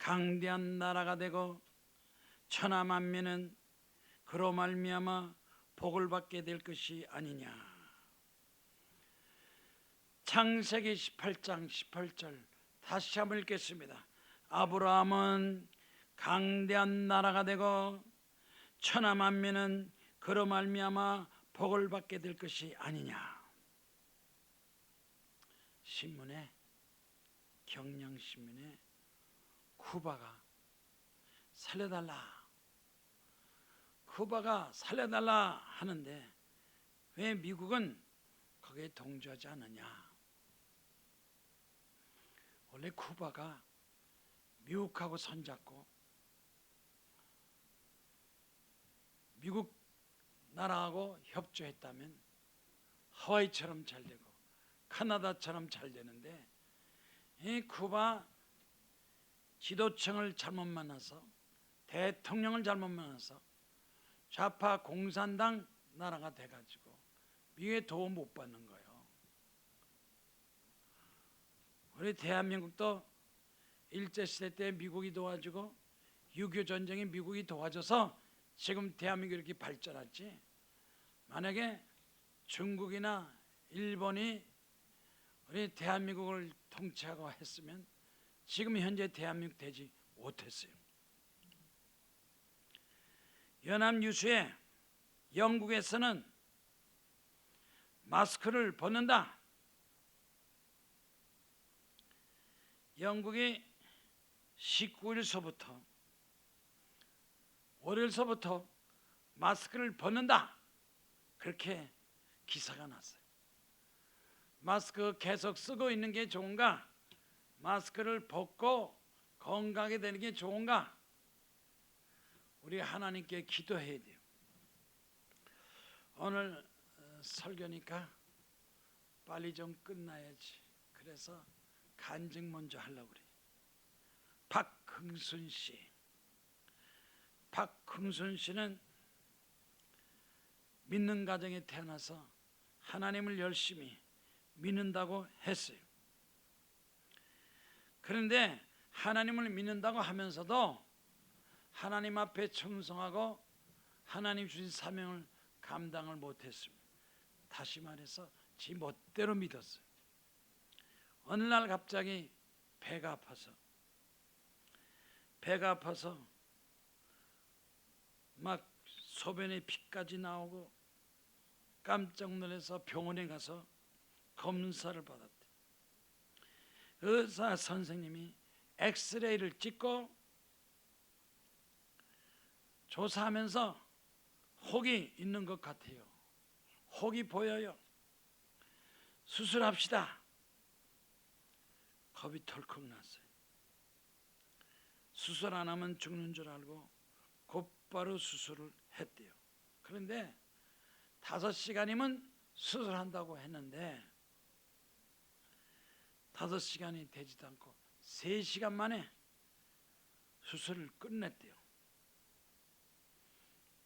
강대한 나라가 되고 천하 만민은 그로 말미암아 복을 받게 될 것이 아니냐. 창세기 18장 18절 다시 한번 읽겠습니다. 아브라함은 강대한 나라가 되고 천하 만민은 그로 말미암아 복을 받게 될 것이 아니냐. 신문에, 경향신문에 쿠바가 살려달라, 쿠바가 살려달라 하는데 왜 미국은 거기에 동조하지 않느냐. 원래 쿠바가 미국하고 손잡고 미국 나라하고 협조했다면 하와이처럼 잘 되고 카나다처럼 잘 되는데, 이 쿠바 지도층을 잘못 만나서, 대통령을 잘못 만나서 좌파 공산당 나라가 돼가지고 미국의 도움 못 받는 거예요. 우리 대한민국도 일제시대 때 미국이 도와주고 6.25 전쟁에 미국이 도와줘서 지금 대한민국이 이렇게 발전했지, 만약에 중국이나 일본이 우리 대한민국을 통치하고 했으면 지금 현재 대한민국 되지 못했어요. 연합뉴스에 영국에서는 마스크를 벗는다. 영국이 19일서부터 월요일서부터 마스크를 벗는다, 그렇게 기사가 났어요. 마스크 계속 쓰고 있는 게 좋은가, 마스크를 벗고 건강하게 되는 게 좋은가? 우리 하나님께 기도해야 돼요. 오늘 설교니까 빨리 좀 끝나야지. 그래서 간증 먼저 하려고 그래요. 박흥순 씨. 박흥순 씨는 믿는 가정에 태어나서 하나님을 열심히 믿는다고 했어요. 그런데 하나님을 믿는다고 하면서도 하나님 앞에 충성하고 하나님 주신 사명을 감당을 못했습니다. 다시 말해서 지 멋대로 믿었어요. 어느 날 갑자기 배가 아파서 막 소변에 피까지 나오고 깜짝 놀라서 병원에 가서 검사를 받았대. 의사 선생님이 엑스레이를 찍고 조사하면서 혹이 있는 것 같아요. 혹이 보여요. 수술합시다. 겁이 덜컥 났어요. 수술 안 하면 죽는 줄 알고 곧바로 수술을 했대요. 그런데 5시간이면 수술한다고 했는데 5시간이 되지도 않고 3시간 만에 수술을 끝냈대요.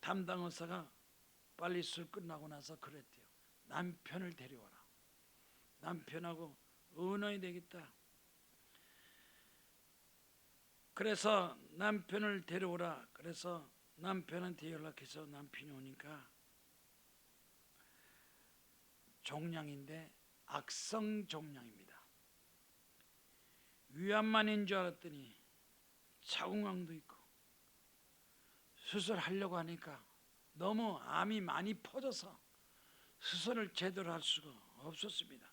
담당 의사가 빨리 수술 끝나고 나서 그랬대요. 남편을 데려와라. 남편하고 의논이 되겠다. 그래서 남편을 데려오라. 그래서 남편한테 연락해서 남편이 오니까 종양인데 악성 종양입니다. 위암만인 줄 알았더니 자궁암도 있고, 수술하려고 하니까 너무 암이 많이 퍼져서 수술을 제대로 할 수가 없었습니다.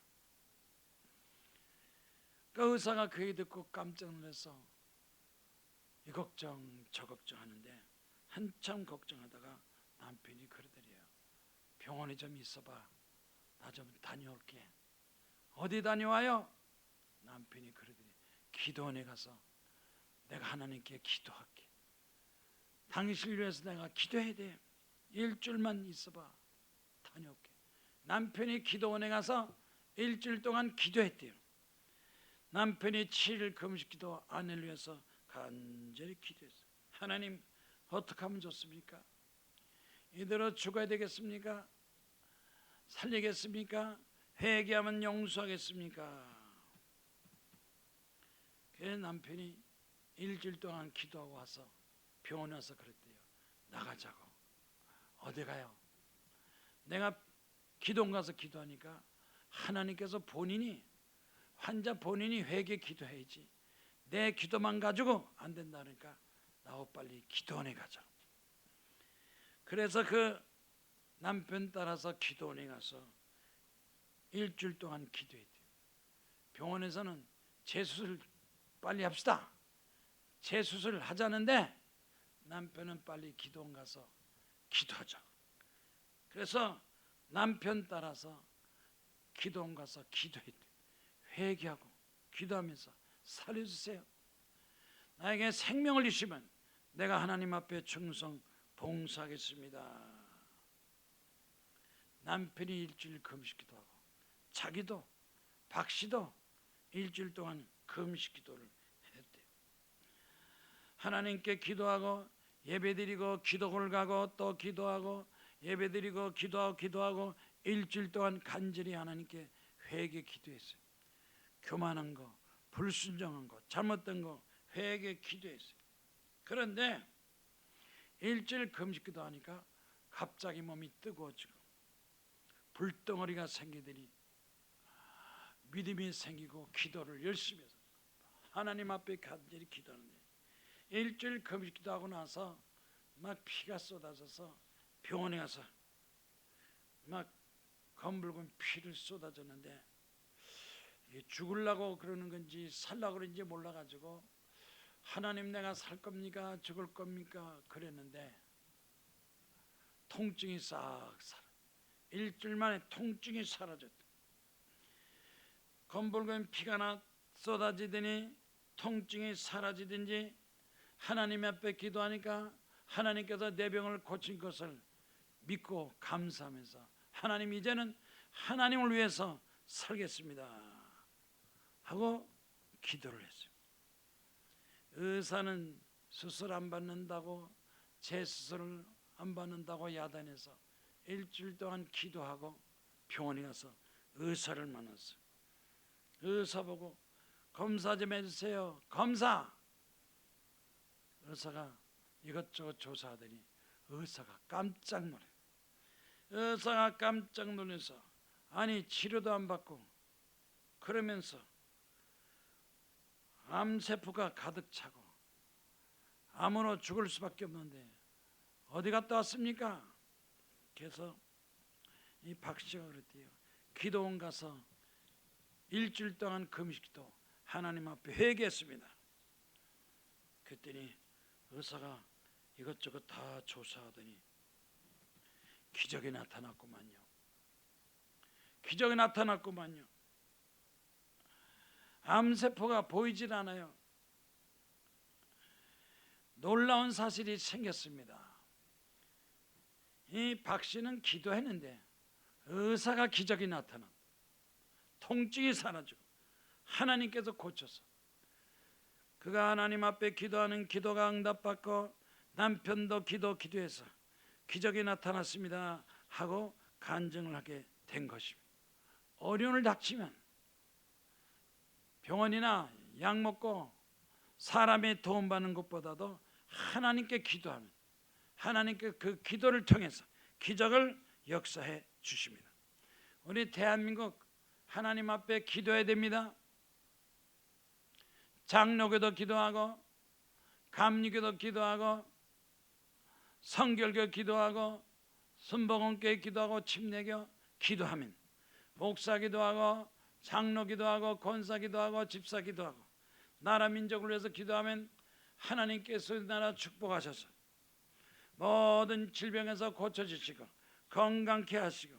그 의사가 그 얘기 듣고 깜짝 놀라서 이 걱정 저 걱정 하는데 한참 걱정하다가 남편이 그러더래요. 병원에 좀 있어봐. 나 좀 다녀올게. 어디 다녀와요? 남편이 그러더래요. 기도원에 가서 내가 하나님께 기도할게. 당신을 위해서 내가 기도해야 돼. 일주일만 있어봐. 다녀올게. 남편이 기도원에 가서 일주일 동안 기도했대요. 남편이 7일 금식기도 아내를 위해서 간절히 기도했어요. 하나님, 어떻게 하면 좋습니까? 이대로 죽어야 되겠습니까? 살리겠습니까? 회개하면 용서하겠습니까? 그래서 남편이 일주일 동안 기도하고 와서 병원에 와서 그랬대요. 나가자고. 어디 가요? 내가 기도원 가서 기도하니까 하나님께서 환자 본인이 회개 기도해야지 내 기도만 가지고 안 된다니까 나하고 빨리 기도원에 가자. 그래서 그 남편 따라서 기도원에 가서 일주일 동안 기도했대요. 병원에서는 재수술 빨리 합시다. 재수술 하자는데 남편은 빨리 기도원 가서 기도하자. 그래서 남편 따라서 기도원 가서 기도했대요. 회개하고 기도하면서 살려주세요. 나에게 생명을 주시면 내가 하나님 앞에 충성 봉사하겠습니다. 남편이 일주일 금식기도하고 자기도 박씨도 일주일 동안 금식기도를 했대요. 하나님께 기도하고 예배드리고 기도를 가고 또 기도하고 예배드리고 기도하고 일주일 동안 간절히 하나님께 회개 기도했어요. 교만한 거, 불순종한 거, 잘못된 거 회개 기도했어요. 그런데 일주일 금식기도 하니까 갑자기 몸이 뜨거워지고 불덩어리가 생기더니 믿음이 생기고 기도를 열심히 해서 하나님 앞에 간절히 기도하는데 일주일 금식기도 하고 나서 막 피가 쏟아져서 병원에 가서 막 검붉은 피를 쏟아졌는데 죽으려고 그러는 건지 살려고 그런지 몰라가지고 하나님 내가 살 겁니까 죽을 겁니까 그랬는데 통증이 싹 사라. 일주일 만에 통증이 사라졌다. 검붉은 피가 쏟아지더니 통증이 사라지든지 하나님 앞에 기도하니까 하나님께서 내 병을 고친 것을 믿고 감사하면서 하나님 이제는 하나님을 위해서 살겠습니다 하고 기도를 했어요. 의사는 수술 안 받는다고 재수술을 안 받는다고 야단해서 일주일 동안 기도하고 병원에 가서 의사를 만났어요. 의사 보고 검사 좀 해주세요. 검사. 의사가 이것저것 조사하더니 의사가 깜짝 놀래요. 의사가 깜짝 놀라서 아니 치료도 안 받고 그러면서 암세포가 가득 차고 암으로 죽을 수밖에 없는데 어디 갔다 왔습니까? 그래서 이 박씨가 그랬대요. 기도원 가서 일주일 동안 금식기도 하나님 앞에 회개했습니다. 그랬더니 의사가 이것저것 다 조사하더니 기적이 나타났구만요. 기적이 나타났구만요. 암세포가 보이질 않아요. 놀라운 사실이 생겼습니다. 이 박씨는 기도했는데 의사가 기적이 나타나 통증이 사라지고 하나님께서 고쳐서 그가 하나님 앞에 기도하는 기도가 응답받고 남편도 기도해서 기적이 나타났습니다 하고 간증을 하게 된 것입니다. 어려움을 닥치면 병원이나 약 먹고 사람의 도움받는 것보다도 하나님께 기도하면 하나님께 그 기도를 통해서 기적을 역사해 주십니다. 우리 대한민국 하나님 앞에 기도해야 됩니다. 장로교도 기도하고 감리교도 기도하고 성결교 기도하고 순복음교회 기도하고 침례교 기도하면 목사 기도하고 장로 기도하고 권사 기도하고 집사 기도하고 나라 민족을 위해서 기도하면 하나님께서 나라 축복하셔서 모든 질병에서 고쳐주시고 건강케 하시고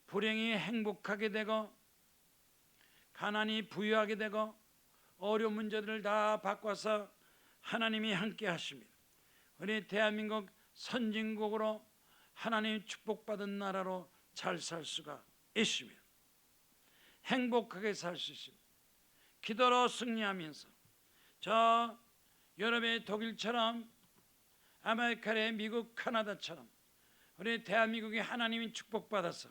불행이 행복하게 되고 가난이 부유하게 되고 어려운 문제들을 다 바꿔서 하나님이 함께 하십니다. 우리 대한민국 선진국으로 하나님 축복받은 나라로 잘 살 수가 있습니다. 행복하게 살 수 있습니다. 기도로 승리하면서 저 유럽의 독일처럼 아메리카의 미국 카나다처럼 우리 대한민국이 하나님이 축복받아서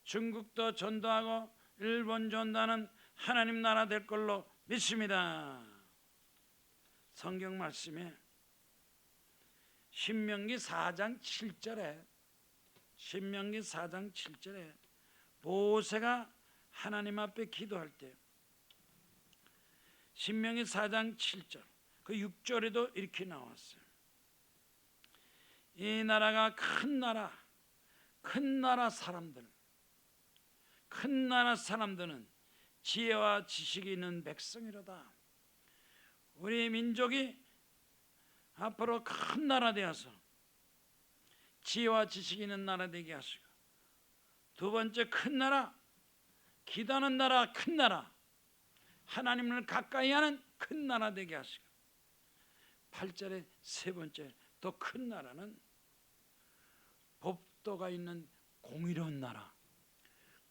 중국도 전도하고 일본 전도하는 하나님 나라 될 걸로 믿습니다. 성경 말씀에 신명기 4장 7절에 모세가 하나님 앞에 기도할 때 신명기 4장 7절 그 6절에도 이렇게 나왔어요. 이 나라가 큰 나라 사람들은 지혜와 지식이 있는 백성이로다. 우리 민족이 앞으로 큰 나라 되어서 지혜와 지식이 있는 나라 되게 하시고, 두 번째 큰 나라, 기도하는 나라, 큰 나라, 하나님을 가까이 하는 큰 나라 되게 하시고, 8절에 세 번째 또 큰 나라는 법도가 있는 공의로운 나라.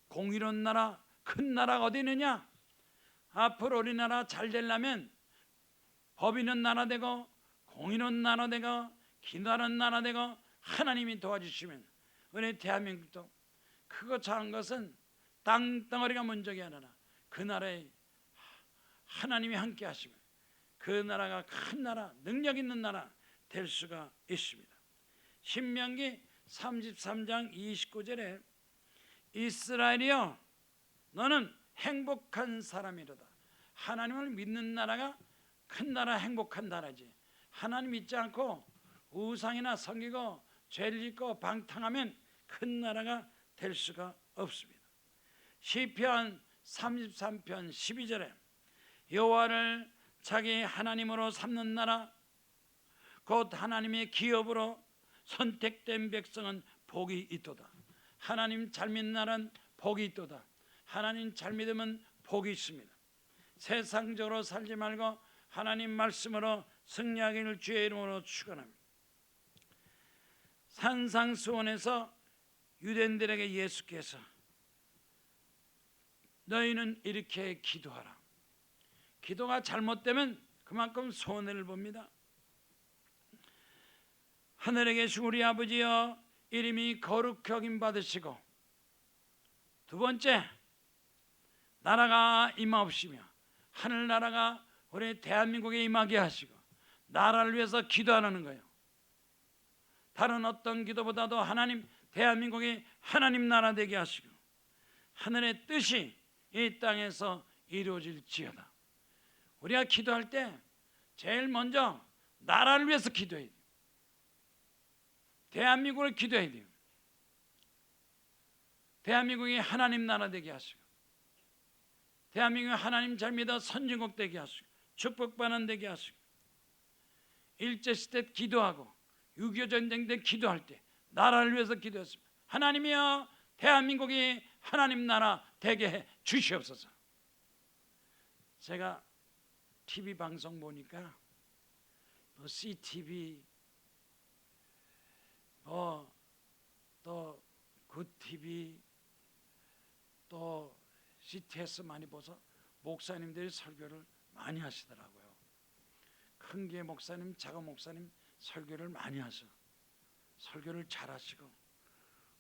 공의로운 나라, 큰 나라가 어디 있느냐? 앞으로 우리나라 잘 되려면 법 있는 나라 되고 공의로운 나라 되고 기도하는 나라 되고 하나님이 도와주시면 우리 대한민국도 크고 작은 것은 땅덩어리가 문제가 아니라 그 나라에 하나님이 함께 하시면 그 나라가 큰 나라, 능력 있는 나라 될 수가 있습니다. 신명기 33장 29절에 이스라엘이여 너는 행복한 사람이로다. 하나님을 믿는 나라가 큰 나라, 행복한 나라지. 하나님 믿지 않고 우상이나 섬기고 죄를 짓고 방탕하면 큰 나라가 될 수가 없습니다. 시편 33편 12절에 여호와를 자기 하나님으로 삼는 나라 곧 하나님의 기업으로 선택된 백성은 복이 있도다. 하나님 잘 믿는 나라는 복이 있도다. 하나님 잘 믿으면 복이 있습니다. 세상적으로 살지 말고 하나님 말씀으로 승리하기를 주의 이름으로 축원합니다. 산상수원에서 유대인들에게 예수께서 너희는 이렇게 기도하라. 기도가 잘못되면 그만큼 손해를 봅니다. 하늘에 계신 우리 아버지여 이름이 거룩히 여김 받으시고, 두 번째 나라가 임하옵시며 하늘나라가 우리 대한민국에 임하게 하시고, 나라를 위해서 기도하는 거예요. 다른 어떤 기도보다도 하나님 대한민국이 하나님 나라 되게 하시고 하늘의 뜻이 이 땅에서 이루어질지어다. 우리가 기도할 때 제일 먼저 나라를 위해서 기도해야 돼요. 대한민국을 기도해야 돼요. 대한민국이 하나님 나라 되게 하시고, 대한민국이 하나님 잘 믿어 선진국 되게 하시고 축복받는 되게 하시고, 일제시대 기도하고 6.25 전쟁 때 기도할 때 나라를 위해서 기도했습니다. 하나님이여 대한민국이 하나님 나라 되게 해 주시옵소서. 제가 TV 방송 보니까 뭐 CTV 또 굿TV 또 CTS 많이 보서 목사님들이 설교를 많이 하시더라고요. 큰 게 목사님, 작은 목사님 설교를 많이 하셔. 설교를 잘 하시고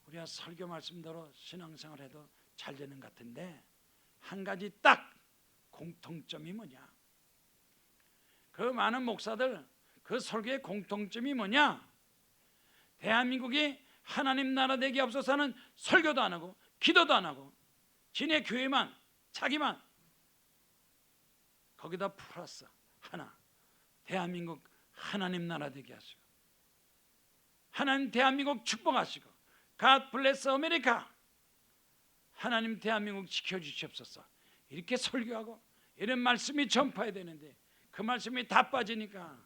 우리가 설교 말씀대로 신앙생활 해도 잘 되는 것 같은데, 한 가지 딱 공통점이 뭐냐? 그 많은 목사들 그 설교의 공통점이 뭐냐? 대한민국이 하나님 나라 되게 앞서서는 설교도 안 하고 기도도 안 하고 지네 교회만 자기만, 거기다 플러스 하나, 대한민국 하나님 나라 되게 하시고 하나님 대한민국 축복하시고 God bless America, 하나님 대한민국 지켜주시옵소서. 이렇게 설교하고 이런 말씀이 전파해야 되는데 그 말씀이 다 빠지니까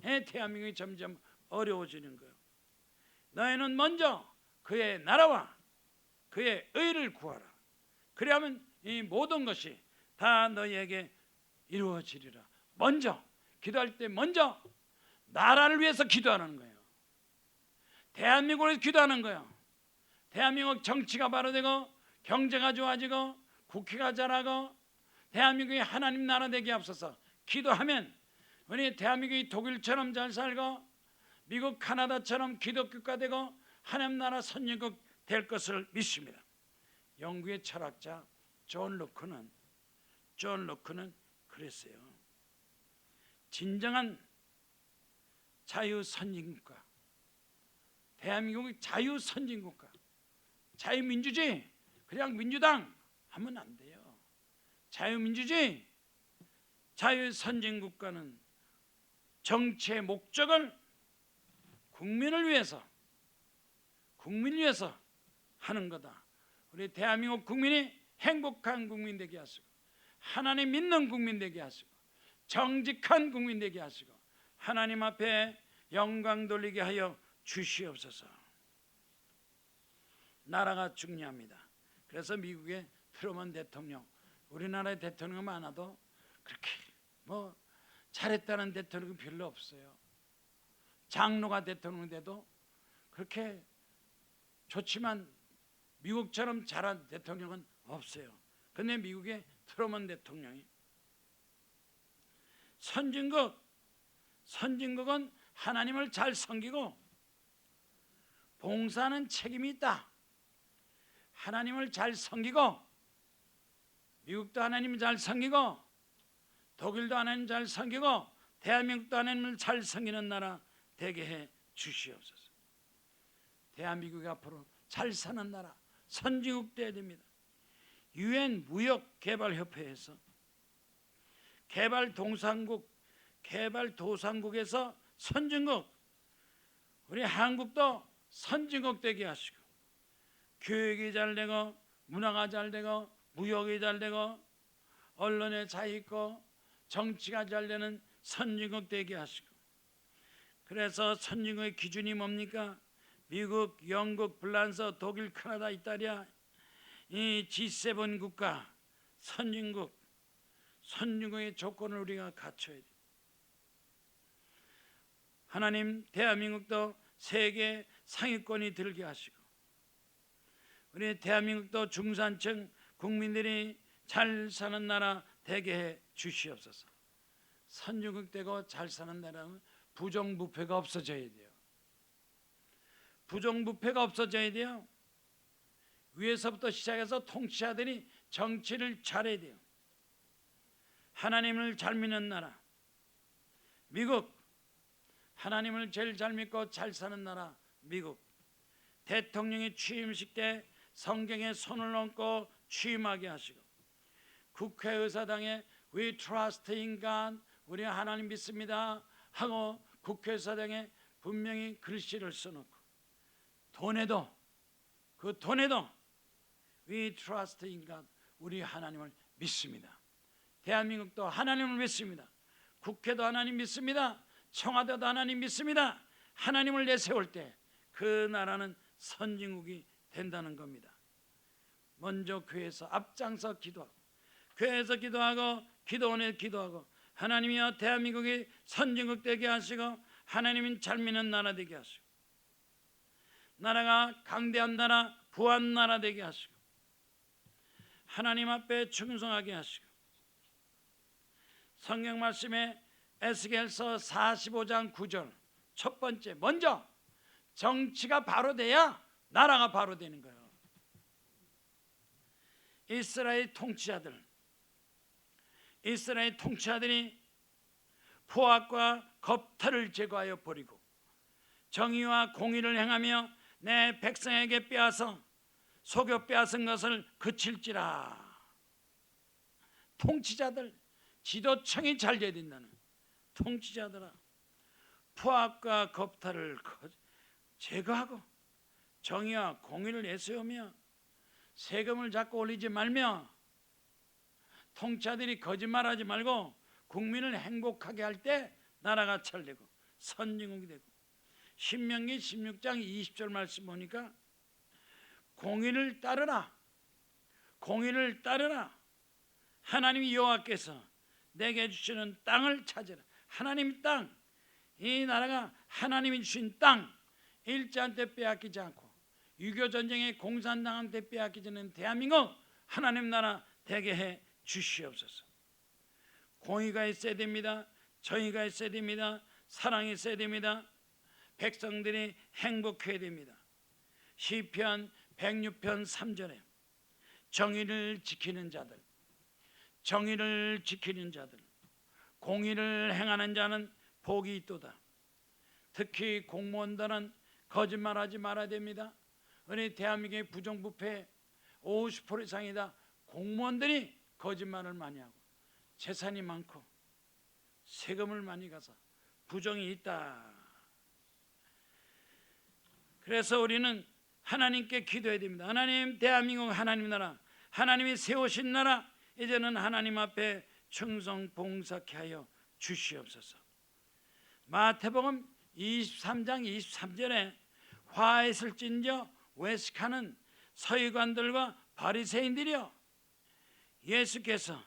대한민국이 점점 어려워지는 거예요. 너희는 먼저 그의 나라와 그의 의를 구하라. 그래야만 이 모든 것이 다 너희에게 이루어지리라. 먼저 기도할 때 먼저 나라를 위해서 기도하는 거예요. 대한민국을 위해서 기도하는 거예요. 대한민국 정치가 바로 되고 경제가 좋아지고 국회가 잘하고 대한민국이 하나님 나라 되게 앞서서 기도하면 우리 대한민국이 독일처럼 잘 살고 미국 카나다처럼 기독교가 되고 하나님 나라 선진국 될 것을 믿습니다. 영국의 철학자 존 로크는 그랬어요. 진정한 자유선진국가, 대한민국이 자유선진국가, 자유민주주의, 그냥 민주당 하면 안 돼요. 자유민주주의, 자유선진국가는 정치의 목적을 국민을 위해서 하는 거다. 우리 대한민국 국민이 행복한 국민 되게 하시고, 하나님 믿는 국민 되게 하시고, 정직한 국민 되게 하시고, 하나님 앞에 영광 돌리게 하여 주시옵소서. 나라가 중요합니다. 그래서 미국의 트루먼 대통령, 우리나라의 대통령 많아도 그렇게 뭐 잘했다는 대통령은 별로 없어요. 장로가 대통령 돼도 그렇게 좋지만 미국처럼 잘한 대통령은 없어요. 그런데 미국의 트루먼 대통령이 선진국은 하나님을 잘 섬기고 봉사하는 책임이 있다. 하나님을 잘 섬기고, 미국도 하나님을 잘 섬기고, 독일도 하나님 잘 섬기고, 대한민국도 하나님을 잘 섬기는 나라 되게 해 주시옵소서. 대한민국이 앞으로 잘 사는 나라, 선진국 되어야 됩니다. UN 무역개발협회에서 개발도상국에서 선진국, 우리 한국도 선진국 되게 하시고, 교육이 잘 되고, 문화가 잘 되고, 무역이 잘 되고, 언론에 자유 있고, 정치가 잘 되는 선진국 되게 하시고. 그래서 선진국의 기준이 뭡니까? 미국, 영국, 프랑스, 독일, 캐나다, 이탈리아, 이 G7 국가 선진국의 조건을 우리가 갖춰야 돼요. 하나님, 대한민국도 세계 상위권이 들게 하시고, 우리 대한민국도 중산층 국민들이 잘 사는 나라 되게 해 주시옵소서. 선진국 되고 잘 사는 나라는 부정부패가 없어져야 돼요. 부정부패가 없어져야 돼요. 위에서부터 시작해서 통치자들이 정치를 잘해야 돼요. 하나님을 잘 믿는 나라 미국, 하나님을 제일 잘 믿고 잘 사는 나라 미국, 대통령이 취임식 때 성경에 손을 얹고 취임하게 하시고, 국회의사당에 We trust in God, 우리 하나님 믿습니다 하고 국회의사당에 분명히 글씨를 써놓고, 돈에도 We trust in God, 우리 하나님을 믿습니다. 대한민국도 하나님을 믿습니다. 국회도 하나님 믿습니다. 청와대도 하나님 믿습니다. 하나님을 내세울 때 그 나라는 선진국이 된다는 겁니다. 먼저 교회에서 앞장서 기도하고, 교회에서 기도하고, 기도원에 기도하고, 하나님이여 대한민국이 선진국 되게 하시고, 하나님은 잘 믿는 나라 되게 하시고, 나라가 강대한 나라, 부한 나라 되게 하시고, 하나님 앞에 충성하게 하시고, 성경 말씀에 에스겔서 45장 9절 첫 번째, 먼저 정치가 바로 돼야 나라가 바로 되는 거예요. 이스라엘 통치자들이 포악과 겁탈을 제거하여 버리고 정의와 공의를 행하며 내 백성에게 속여 빼앗은 것을 그칠지라. 통치자들, 지도청이 잘 돼야 된다는 통치자들아, 포악과 겁탈을 제거하고 정의와 공의를 내세우며 세금을 자꾸 올리지 말며 통치자들이 거짓말하지 말고 국민을 행복하게 할 때 나라가 잘 되고 선진국이 되고, 신명기 16장 20절 말씀 보니까 공의를 따르라. 하나님 여호와께서 내게 주시는 땅을 찾으라. 하나님 땅, 이 나라가 하나님이 주신 땅, 일자한테 빼앗기지 않고 6.25 전쟁에 공산당한테 빼앗기지 않는 대한민국 하나님 나라 되게 해 주시옵소서. 공의가 있어야 됩니다. 정의가 있어야 됩니다. 사랑이 있어야 됩니다. 백성들이 행복해야 됩니다. 시편 106편 3절에 정의를 지키는 자들, 공의를 행하는 자는 복이 있도다. 특히 공무원들은 거짓말하지 말아야 됩니다. 우리 대한민국의 부정부패 50% 이상이다. 공무원들이 거짓말을 많이 하고 재산이 많고 세금을 많이 가서 부정이 있다. 그래서 우리는 하나님께 기도해야 됩니다. 하나님, 대한민국 하나님 나라, 하나님이 세우신 나라, 이제는 하나님 앞에 충성 봉사케 하여 주시옵소서. 마태복음 23장 23절에 화했을진저 외식하는 서기관들과 바리새인들이여, 예수께서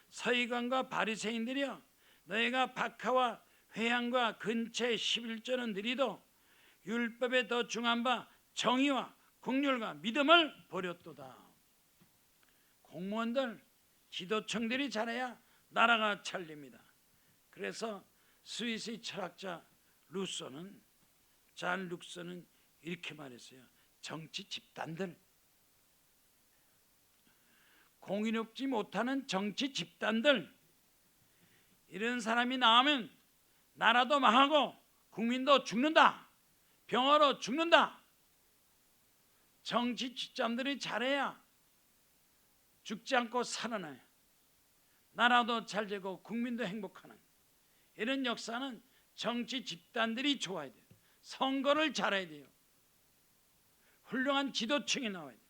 서기관과 바리새인들이여, 너희가 박하와 회향과 근처의 11조는 드리도 율법에 더 중한 바 정의와 국률과 믿음을 버렸도다. 공무원들, 지도층들이 잘해야 나라가 잘 됩니다. 그래서 스위스의 철학자 잔 룩소는 이렇게 말했어요. 정치 집단들, 공의롭지 못하는 정치 집단들, 이런 사람이 나오면 나라도 망하고 국민도 죽는다. 병화로 죽는다. 정치 집단들이 잘해야 죽지 않고 살아나요. 나라도 잘 되고 국민도 행복하는 이런 역사는 정치 집단들이 좋아야 돼요. 선거를 잘해야 돼요. 훌륭한 지도층이 나와야 돼요.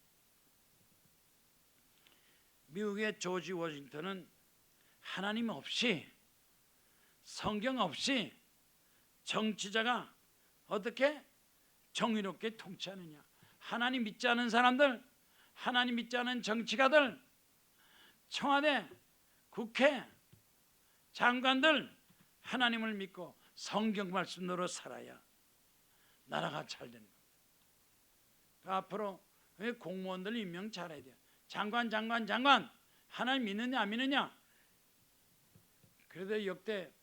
미국의 조지 워싱턴은 하나님 없이, 성경 없이 정치자가 어떻게 정의롭게 통치하느냐. 하나님 믿지 않은 사람들, 하나님 믿지 않은 정치가들, 청와대, 국회, 장관들 하나님을 믿고 성경 말씀으로 살아야 나라가 잘 되는 겁니다. 앞으로 공무원들 임명 잘해야 돼요. 장관 하나님 믿느냐 안 믿느냐. 그래도 역대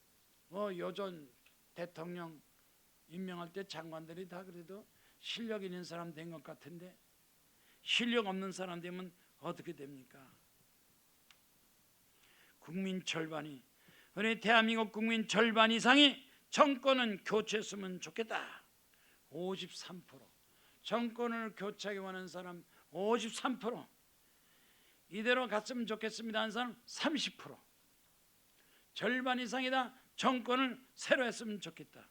요전 대통령 임명할 때 장관들이 다 그래도 실력 있는 사람 된 것 같은데 실력 없는 사람 되면 어떻게 됩니까? 국민 절반이, 우리 대한민국 국민 절반 이상이 정권은 교체했으면 좋겠다. 53%. 정권을 교체하기 원하는 사람 53%. 이대로 갔으면 좋겠습니다 하는 사람 30%. 절반 이상이다. 정권을 새로 했으면 좋겠다.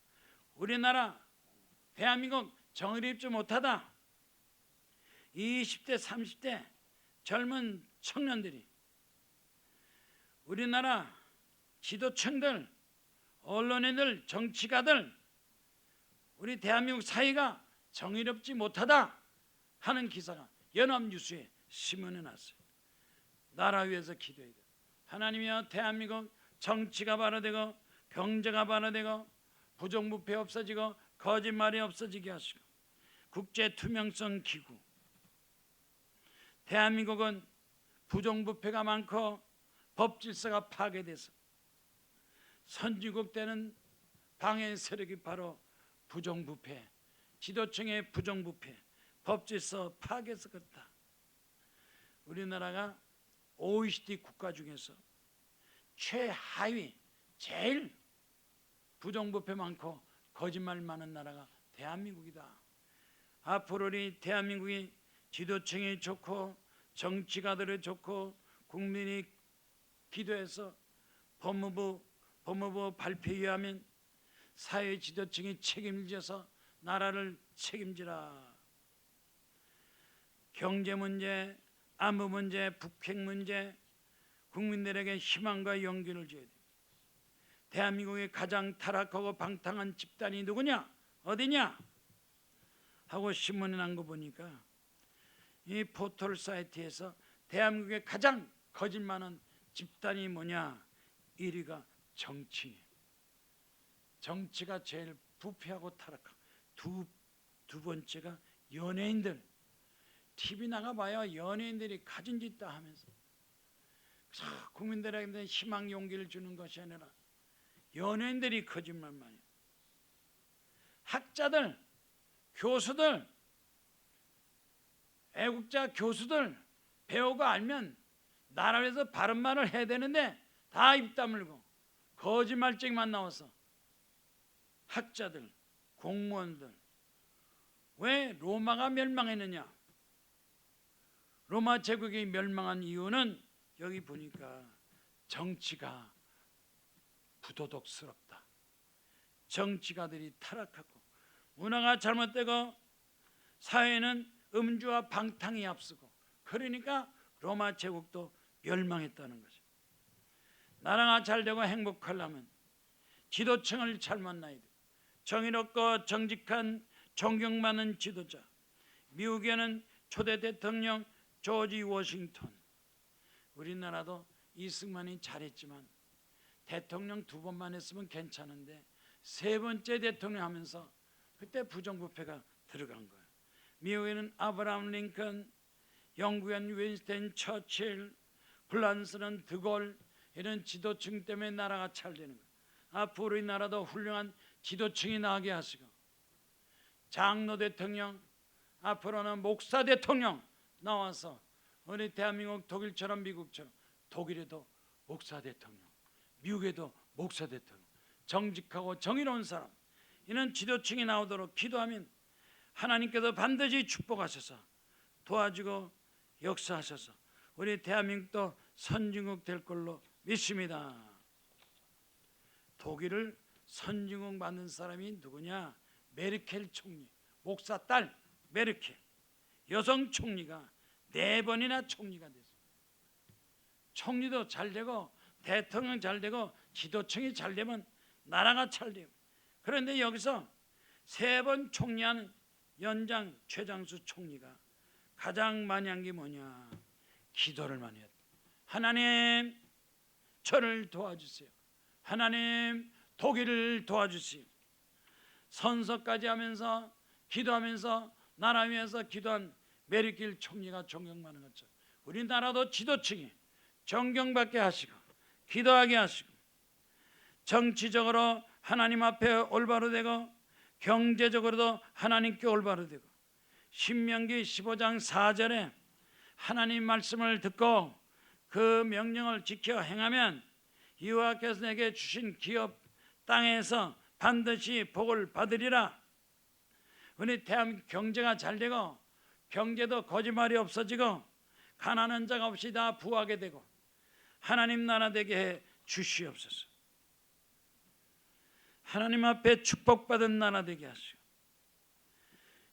우리나라 대한민국 정의롭지 못하다. 20대 30대 젊은 청년들이, 우리나라 지도층들, 언론인들, 정치가들, 우리 대한민국 사회가 정의롭지 못하다 하는 기사가 연합뉴스에 신문에 났어요. 나라 위해서 기도해야 돼요. 하나님이여, 대한민국 정치가 바로되고 경제가 바로되고 부정부패 없어지고 거짓말이 없어지게 하시고 국제 투명성 기구. 대한민국은 부정부패가 많고 법질서가 파괴돼서 선진국 때는 방해 세력이 바로 부정부패, 지도층의 부정부패, 법질서 파괴해서 그렇다. 우리나라가 OECD 국가 중에서 최하위, 제일 부정부패 많고 거짓말 많은 나라가 대한민국이다. 앞으로 우리 대한민국이 지도층이 좋고 정치가들이 좋고 국민이 기도해서 법무부 발표에 의하면 사회 지도층이 책임져서 나라를 책임지라. 경제 문제, 안보 문제, 북핵 문제, 국민들에게 희망과 용기를 줘야 돼요. 대한민국의 가장 타락하고 방탕한 집단이 누구냐? 어디냐? 하고 신문에 난 거 보니까 이 포털 사이트에서 대한민국의 가장 거짓 많은 집단이 뭐냐? 1위가 정치. 정치가 제일 부패하고 타락하고 두 번째가 연예인들. TV 나가봐야 연예인들이 가진 짓 다 하면서 국민들에게 희망 용기를 주는 것이 아니라 연예인들이 거짓말만 해요. 학자들, 교수들, 애국자 교수들, 배우가 알면 나라 위해서 바른 말을 해야 되는데 다 입 다물고 거짓말쟁이만 나와서 학자들, 공무원들. 왜 로마가 멸망했느냐? 로마 제국이 멸망한 이유는 여기 보니까 정치가 부도덕스럽다. 정치가들이 타락하고 문화가 잘못되고 사회는 음주와 방탕이 앞서고, 그러니까 로마 제국도 멸망했다는 거죠. 나라가 잘되고 행복하려면 지도층을 잘 만나야 돼. 정의롭고 정직한 존경받는 지도자. 미국에는 초대 대통령 조지 워싱턴. 우리나라도 이승만이 잘했지만 대통령 2번만 했으면 괜찮은데 3번째 대통령 하면서 그때 부정부패가 들어간 거예요. 미국에는 아브라함 링컨, 영국엔 윈스턴 처칠, 프랑스는 드골, 이런 지도층 때문에 나라가 잘 되는 거예요. 앞으로 우리나라도 훌륭한 지도층이 나게 하시고, 장로 대통령, 앞으로는 목사 대통령 나와서 우리 대한민국 독일처럼 미국처럼, 독일에도 목사 대통령, 미국에도 목사 대통령, 정직하고 정의로운 사람, 이런 지도층이 나오도록 기도하면 하나님께서 반드시 축복하셔서 도와주고 역사하셔서 우리 대한민국도 선진국 될 걸로 믿습니다. 독일을 선진국 만든 사람이 누구냐? 메르켈 총리, 목사 딸 메르켈, 여성 총리가 4번이나 총리가 됐어요. 총리도 잘 되고 대통령 잘 되고 지도층이 잘 되면 나라가 잘 돼요. 그런데 여기서 3번 총리하는 연장 최장수 총리가 가장 많이 한 게 뭐냐? 기도를 많이 했다. 하나님, 저를 도와주세요. 하나님, 독일을 도와주세요. 선서까지 하면서 기도하면서 나라 위해서 기도한 메르켈 총리가 존경받는 것처럼 우리나라도 지도층이 존경받게 하시고 기도하게 하시고, 정치적으로 하나님 앞에 올바로 되고 경제적으로도 하나님께 올바로 되고, 신명기 15장 4절에 하나님 말씀을 듣고 그 명령을 지켜 행하면 여호와께서 내게 주신 기업 땅에서 반드시 복을 받으리라. 우리 대한민국 경제가 잘 되고 경제도 거짓말이 없어지고 가난한 자가 없이 다 부하게 되고 하나님 나라 되게 해 주시옵소서. 하나님 앞에 축복받은 나라 되게 하시고,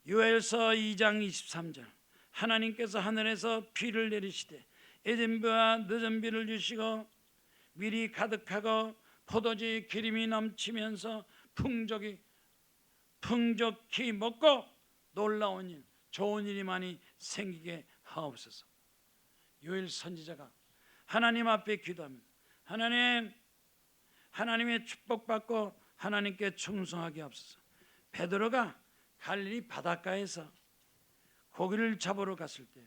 요엘서 2장 23절 하나님께서 하늘에서 비를 내리시되 이른 비와 늦은 비를 주시고 밀이 가득하고 포도주의 기름이 넘치면서 풍족히 먹고 놀라운 일, 좋은 일이 많이 생기게 하옵소서. 요엘 선지자가 하나님 앞에 기도하면 하나님의 축복받고 하나님께 충성하게 하옵소서. 베드로가 갈릴리 바닷가에서 고기를 잡으러 갔을 때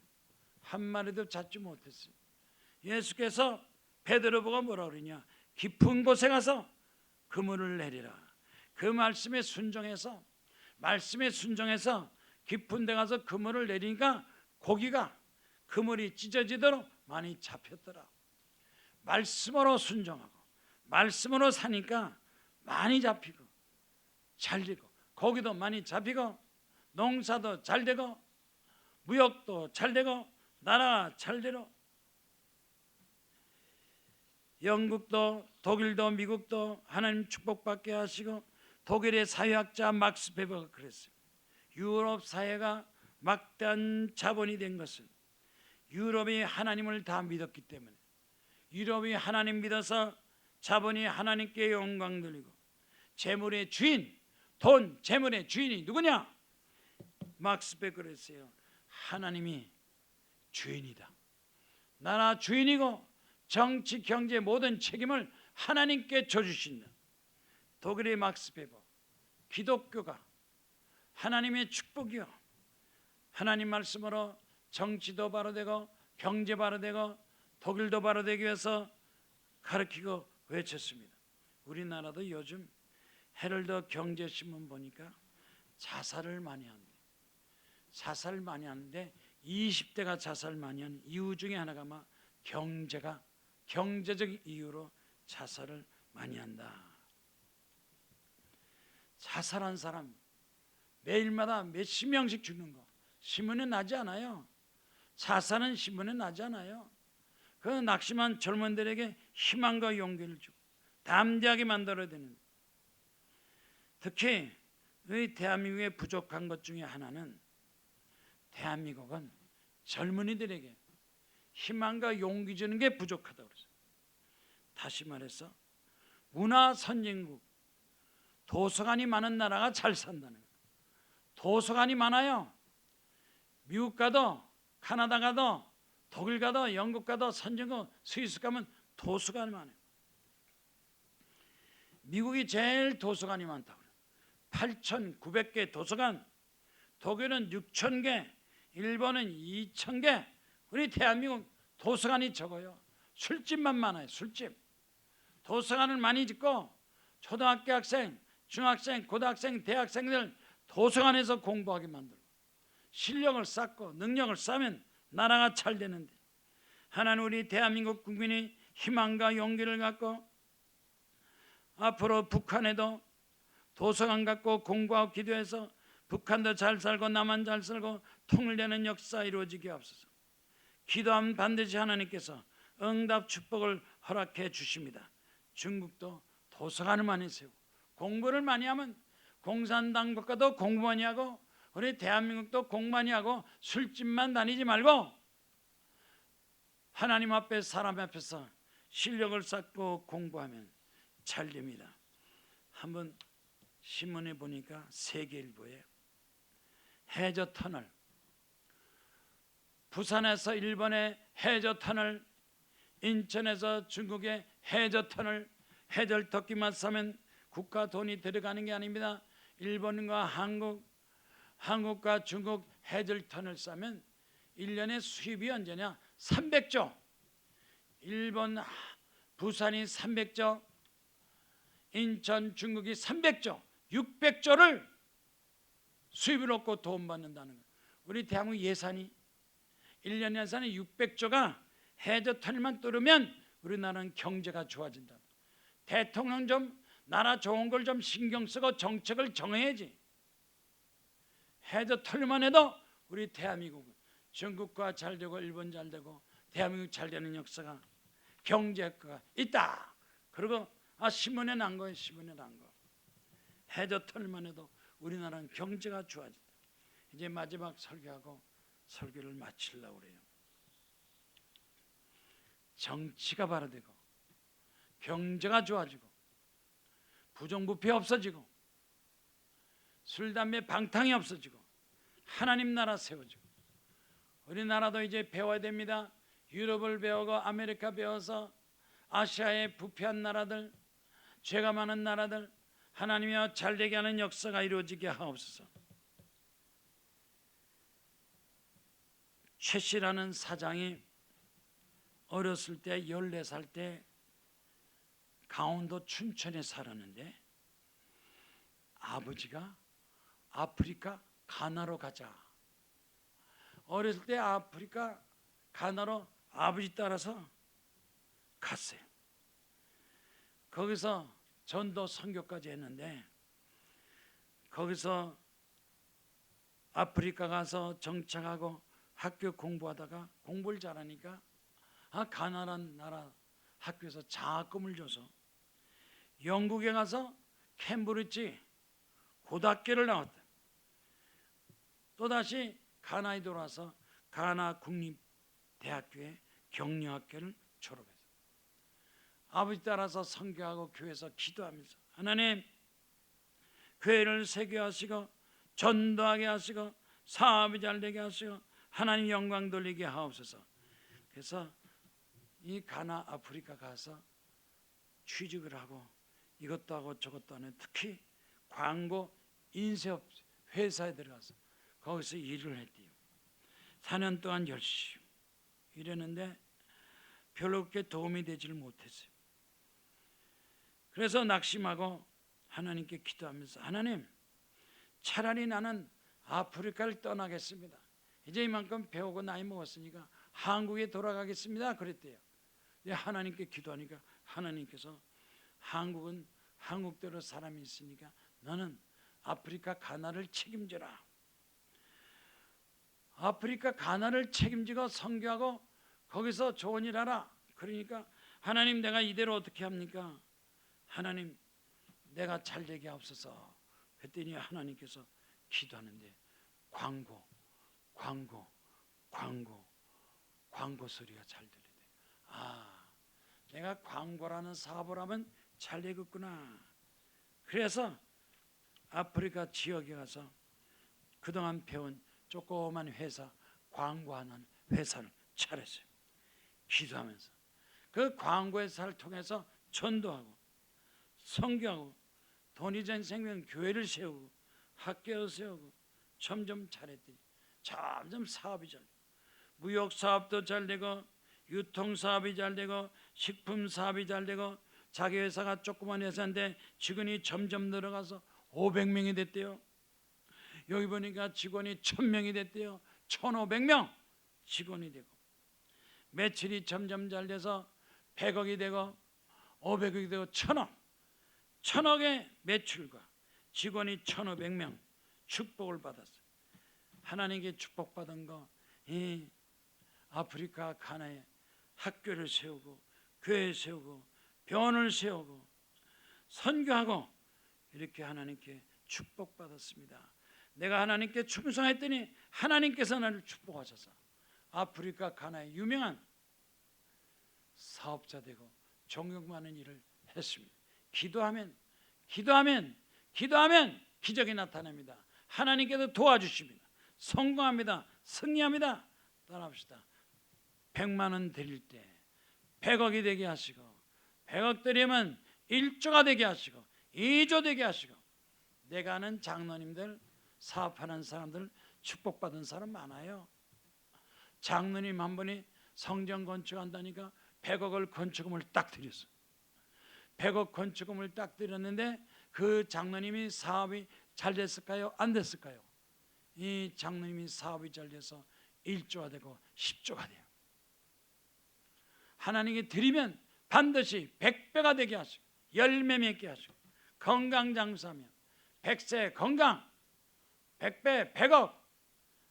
한 마리도 잡지 못했어요. 예수께서 베드로 보고 뭐라 그러냐? 깊은 곳에 가서 그물을 내리라. 그 말씀에 순종해서 깊은 데 가서 그물을 내리니까 고기가 그물이 찢어지도록 많이 잡혔더라. 말씀으로 순종하고 말씀으로 사니까 많이 잡히고 잘 되고, 고기도 많이 잡히고 농사도 잘 되고 무역도 잘 되고 나라 잘 되고, 영국도 독일도 미국도 하나님 축복받게 하시고, 독일의 사회학자 막스 베버가 그랬어요. 유럽 사회가 막대한 자본이 된 것은 유럽이 하나님을 다 믿었기 때문에, 유럽이 하나님 믿어서 자본이 하나님께 영광 돌리고, 재물의 주인, 돈 재물의 주인이 누구냐? 막스 베버가 그랬어요. 하나님이 주인이다. 나라 주인이고 정치 경제 모든 책임을 하나님께 져주신다. 독일의 막스 베버, 기독교가 하나님의 축복이요, 하나님 말씀으로 정치도 바로 되고 경제 바로 되고 독일도 바로 되기 위해서 가르치고 외쳤습니다. 우리나라도 요즘 헤럴드 경제신문 보니까 자살을 많이 한대. 자살을 많이 하는데 20대가 자살을 많이 하는 이유 중에 하나가 막 경제적 이유로 자살을 많이 한다. 자살한 사람 매일마다 몇십 명씩 죽는 거 신문에 나지 않아요. 자살은 신문에 나지 않아요. 그 낙심한 젊은들에게 희망과 용기를 주고 담대하게 만들어야 되는, 특히 우리 대한민국에 부족한 것 중에 하나는 대한민국은 젊은이들에게 희망과 용기 주는 게 부족하다고 그랬어요. 다시 말해서 문화 선진국, 도서관이 많은 나라가 잘 산다는 거예요. 도서관이 많아요. 미국 가도 카나다 가도 독일 가도 영국 가도 선진국 스위스 가면 도서관이 많아요. 미국이 제일 도서관이 많다고 그래요. 8,900개 도서관, 독일은 6,000개, 일본은 2,000개. 우리 대한민국 도서관이 적어요. 술집만 많아요. 술집. 도서관을 많이 짓고 초등학교 학생, 중학생, 고등학생, 대학생들 도서관에서 공부하게 만들고 실력을 쌓고 능력을 쌓으면 나라가 잘 되는데, 하나는 우리 대한민국 국민이 희망과 용기를 갖고 앞으로 북한에도 도서관 갖고 공부하고 기도해서 북한도 잘 살고 남한 잘 살고 통일되는 역사 이루어지게 하옵소서. 기도하면 반드시 하나님께서 응답 축복을 허락해 주십니다. 중국도 도서관을 많이 세우고 공부를 많이 하면 공산당 국가도 공부 많이 하고 우리 대한민국도 공부 많이 하고 술집만 다니지 말고 하나님 앞에 사람 앞에서 실력을 쌓고 공부하면 잘 됩니다. 한번 신문에 보니까 세계일보에 해저 터널, 부산에서 일본의 해저 터널, 인천에서 중국의 해저 터널, 해저 터키만 싸면 국가 돈이 들어가는 게 아닙니다. 일본과 한국과 중국 해저 터널 싸면 1년에 수입이 언제냐? 300조. 일본 부산이 300조, 인천 중국이 300조, 600조를 수입을 얻고 돈 받는다는 거예요. 우리 대한민국 예산이 1년 예산이 600조가 해저 터널만 뚫으면 우리나라는 경제가 좋아진다. 대통령 좀 나라 좋은 걸 좀 신경 쓰고 정책을 정해야지. 해저 터널만 해도 우리 대한민국은 중국과 잘 되고 일본 잘 되고 대한민국 잘 되는 역사가 경제가 있다. 그리고 신문에 난 거예요. 신문에 난 거. 해저 터널만 해도 우리나라는 경제가 좋아진다. 이제 마지막 설교하고 설교를 마치려고 그래요. 정치가 발효되고 경제가 좋아지고 부정부패 없어지고 술, 담배, 방탕이 없어지고 하나님 나라 세워지고 우리나라도 이제 배워야 됩니다. 유럽을 배우고 아메리카 배워서 아시아의 부패한 나라들, 죄가 많은 나라들 하나님이여 잘되게 하는 역사가 이루어지게 하옵소서. 최 씨라는 사장이 어렸을 때 14살 때 강원도 춘천에 살았는데 아버지가 아프리카 가나로 가자. 어렸을 때 아프리카 가나로 아버지 따라서 갔어요. 거기서 전도 선교까지 했는데 거기서 아프리카 가서 정착하고 학교 공부하다가 공부를 잘하니까 가나란 나라 학교에서 장학금을 줘서 영국에 가서 캠브리지 고등학교를 나왔다. 또다시 가나에 돌아와서 가나 국립대학교의 경영학교를 졸업했어요. 아버지 따라서 선교하고 교회에서 기도하면서 하나님 교회를 세교하시고 전도하게 하시고 사업이 잘되게 하시고 하나님 영광 돌리게 하옵소서. 그래서 이 가나 아프리카 가서 취직을 하고 이것도 하고 저것도 하는 특히 광고 인쇄업 회사에 들어가서 거기서 일을 했대요. 4년 동안 열심히 일했는데 별로 그렇게 도움이 되지를 못했어요. 그래서 낙심하고 하나님께 기도하면서 하나님 차라리 나는 아프리카를 떠나겠습니다. 이제 이만큼 배우고 나이 먹었으니까 한국에 돌아가겠습니다. 그랬대요. 하나님께 기도하니까 하나님께서 한국은 한국대로 사람이 있으니까 너는 아프리카 가나를 책임져라. 아프리카 가나를 책임지고 선교하고 거기서 좋은 일 하라. 그러니까 하나님 내가 이대로 어떻게 합니까? 하나님 내가 잘 되게 하옵소서. 그랬더니 하나님께서 기도하는데 광고 소리가 잘 들리대. 아, 내가 광고라는 사업을 하면 잘 되겠구나. 그래서 아프리카 지역에 가서 그동안 배운 조그만 회사, 광고하는 회사를 차렸어요. 기도하면서 그 광고 회사를 통해서 전도하고 선교하고 돈이전 생명 교회를 세우고 학교를 세우고 점점 잘했더니 점점 사업이 잘 되고 무역 사업도 잘 되고 유통 사업이 잘 되고 식품 사업이 잘 되고 자기 회사가 조그만 회사인데 직원이 점점 늘어가서 500명이 됐대요. 여기 보니까 직원이 1000명이 됐대요. 1500명 직원이 되고 매출이 점점 잘 돼서 100억이 되고 500억이 되고 1000억의 매출과 직원이 1500명 축복을 받았어요. 하나님께 축복받은 거 이 아프리카 가나에 학교를 세우고 교회 세우고 병원을 세우고 선교하고 이렇게 하나님께 축복받았습니다. 내가 하나님께 충성했더니 하나님께서 나를 축복하셔서 아프리카 가나에 유명한 사업자 되고 존경 많은 일을 했습니다. 기도하면 기적이 나타납니다. 하나님께서 도와주십니다. 성공합니다. 승리합니다. 따라합시다. 100만 원 드릴 때 100억이 되게 하시고 100억 드리면 1조가 되게 하시고 2조 되게 하시고 내가 아는 장로님들 사업하는 사람들 축복받은 사람 많아요. 장로님 한 분이 성전 건축한다니까 100억을 건축금을 딱 드렸어요. 100억 건축금을 딱 드렸는데 그 장로님이 사업이 잘 됐을까요? 안 됐을까요? 이 장로님이 사업이 잘 돼서 1조가 되고 10조가 돼요. 하나님께 드리면 반드시 100배가 되게 하시고 열매 맺게 하시고 건강 장수하며 100세 건강 100배 100억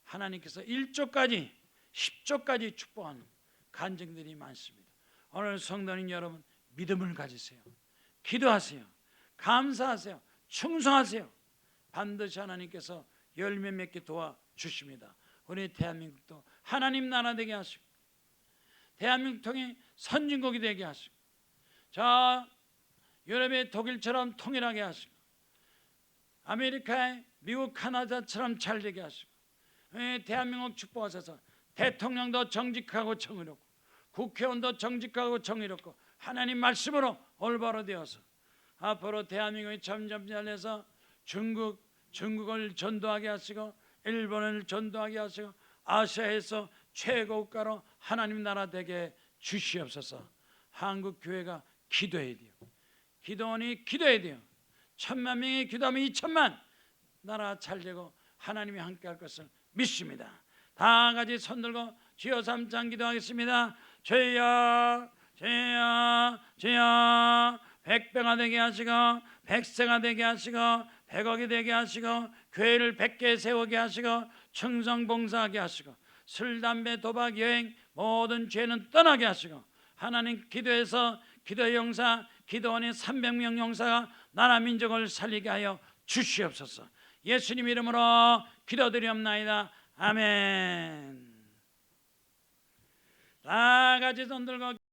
하나님께서 1조까지 10조까지 축복하는 간증들이 많습니다. 오늘 성도님 여러분 믿음을 가지세요. 기도하세요. 감사하세요. 충성하세요. 반드시 하나님께서 열매 맺게 도와주십니다. 우리 대한민국도 하나님 나라 되게 하시고 대한민국 통해 선진국이 되게 하시고 자 유럽의 독일처럼 통일하게 하시고 아메리카의 미국 카나다처럼 잘 되게 하시고 대한민국 축복하셔서 대통령도 정직하고 정의롭고 국회의원도 정직하고 정의롭고 하나님 말씀으로 올바로 되어서 앞으로 대한민국이 점점 잘해서 중국을 전도하게 하시고 일본을 전도하게 하시고 아시아에서 최고 국가로 하나님 나라 되게 주시옵소서. 한국 교회가 기도해야 돼요. 기도원이 기도해야 돼요. 1000만 명이 기도하면 2000만 나라 잘 되고 하나님이 함께할 것을 믿습니다. 다 같이 손들고 주여 3장 기도하겠습니다. 주여 주여 주여 100배가 되게 하시고 100세가 되게 하시고 100억이 되게 하시고 교회를 100개 세우게 하시고 충성봉사하게 하시고 술, 담배, 도박, 여행 모든 죄는 떠나게 하시고 하나님 기도해서 기도 용사 기도원의 300명 용사가 나라 민족을 살리게 하여 주시옵소서. 예수님 이름으로 기도드리옵나이다. 아멘. 다 같이 손 들고